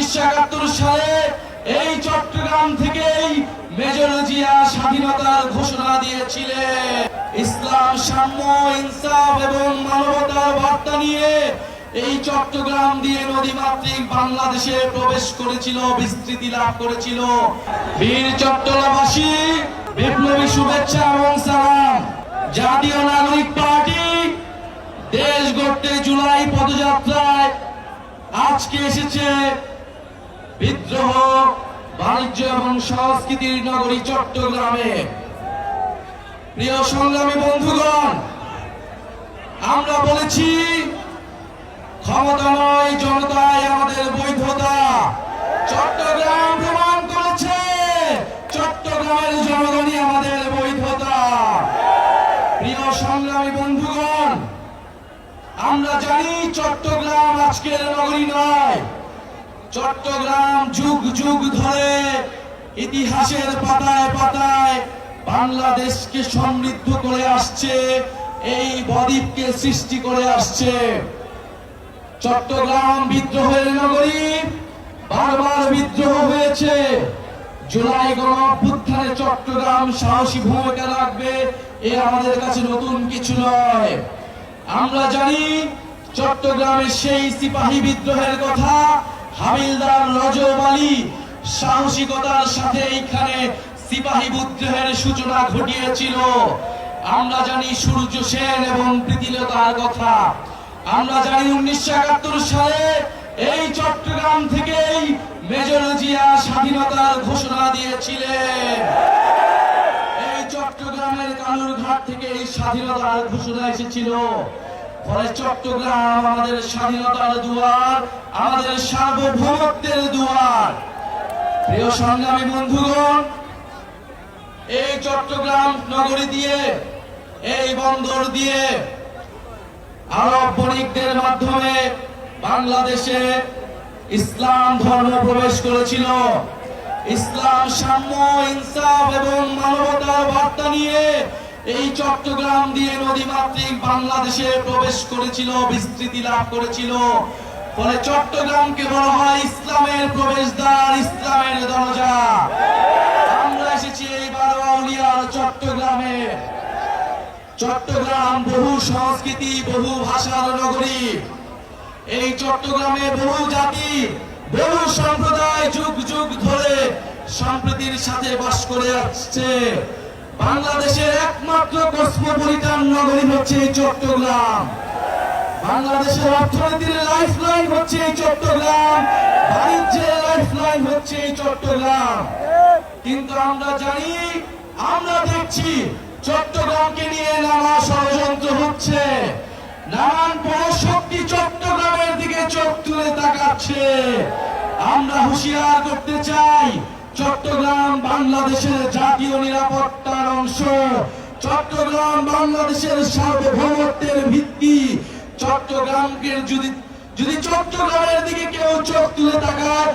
1971 সালে এই চট্টগ্রাম থেকেই মেজর জিয়া স্বাধীনতার ঘোষণা দিয়েছিলেন। ইসলাম, সাম্য, ইনসাফ এবং মানবতার বার্তা নিয়ে এই চট্টগ্রাম দিয়ে নদীমাতৃক বাংলাদেশে প্রবেশ করেছিল, বিস্তৃতি লাভ করেছিল। বীর চট্টগ্রামবাসী, বিপ্লবী শুভেচ্ছা এবং সালাম। জাতীয় নাগরিক পার্টি দেশ গড়তে জুলাই পদযাত্রায় আজকে এসেছে বিদ্রোহ, বাণিজ্য এবং সংস্কৃতির নগরী চট্টগ্রামে। প্রিয় সংগ্রামী বন্ধুগণ, আমরা বলেছি ক্ষমতা নয়, জনতাই আমাদের বৈধতা। চট্টগ্রাম প্রমাণ করেছে চট্টগ্রামের জনগণই আমাদের বৈধতা। প্রিয় সংগ্রামী বন্ধুগণ, আমরা জানি চট্টগ্রাম আজকের নগরী নয়। চট্টগ্রাম যুগ যুগ ধরে ইতিহাসের পাতায় পাতায় বাংলাদেশকে সমৃদ্ধ করে আসছে, এই বদ্বীপকে সৃষ্টি করে আসছে। চট্টগ্রাম বিদ্রোহের নগরী, বারবার বিদ্রোহ হয়েছে। জুলাই গণঅভ্যুত্থানে চট্টগ্রাম সাহসী ভূমিকা রাখবে, এ আমাদের কাছে নতুন কিছু নয়। আমরা জানি চট্টগ্রামের সেই সিপাহী বিদ্রোহের কথা, হাবিলদার রজব আলী সাহসিকতার সাথে এইখানে সিপাহী বিদ্রোহের সূচনা ঘটিয়েছিল। আমরা জানি সূর্য সেন এবং প্রীতিলতার কথা। আমরা জানি 1971 সালে এই চট্টগ্রাম থেকেই মেজর জিয়া স্বাধীনতার ঘোষণা দিয়েছিলেন। এই চট্টগ্রামের কালুরঘাট থেকে এই স্বাধীনতার ঘোষণা এসেছিল। ফলে চট্টগ্রাম আমাদের স্বাধীনতার দুয়ার, আমাদের সার্বভৌমত্বের দুয়ার। প্রিয় সংগ্রামী বন্ধুগণ, এই চট্টগ্রাম নগরী দিয়ে, এই বন্দর দিয়ে আরব বণিকদের মাধ্যমে বাংলাদেশে ইসলাম ধর্ম প্রবেশ করেছিল। ইসলাম, সাম্য, ইনসাফ এবং মানবতার বার্তা নিয়ে এই চট্টগ্রাম দিয়ে নদীমাতৃক বাংলাদেশে প্রবেশ করেছিল, বিস্তৃতি লাভ করেছিল। ফলে চট্টগ্রামকে বলা হয় ইসলামের প্রবেশদ্বার, ইসলামের দরজা। আমরা এসেছি এই বারোয়াউলিয়ার চট্টগ্রামে। চট্টগ্রাম বহু সংস্কৃতি, বহু ভাষার নগরী। এই চট্টগ্রামে বহু জাতি, বহু সম্প্রদায় যুগ যুগ ধরে সম্প্রীতির সাথে বাস করে আসছে। বাংলাদেশের একমাত্র কসমোপলিটান নগরী হচ্ছে এই চট্টগ্রাম। বাংলাদেশের অর্থনীতির লাইফলাইন হচ্ছে এই চট্টগ্রাম, বাণিজ্যের লাইফলাইন হচ্ছে এই চট্টগ্রাম। কিন্তু আমরা জানি, আমরা দেখছি চট্টগ্রামকে নিয়ে নানা ষড়যন্ত্র হচ্ছে। নানান পরাশক্তি চট্টগ্রামের দিকে চোখ তুলে তাকাচ্ছে। আমরা হুঁশিয়ার করতে চাই, চট্টগ্রাম বাংলাদেশের জাতীয় নিরাপত্তার অংশ। চট্টগ্রাম বাংলাদেশের সার্বভৌমত্বের ভিত্তি। চট্টগ্রামকে যদি চট্টগ্রামের দিকে কেউ চোখ তুলে তাকায়,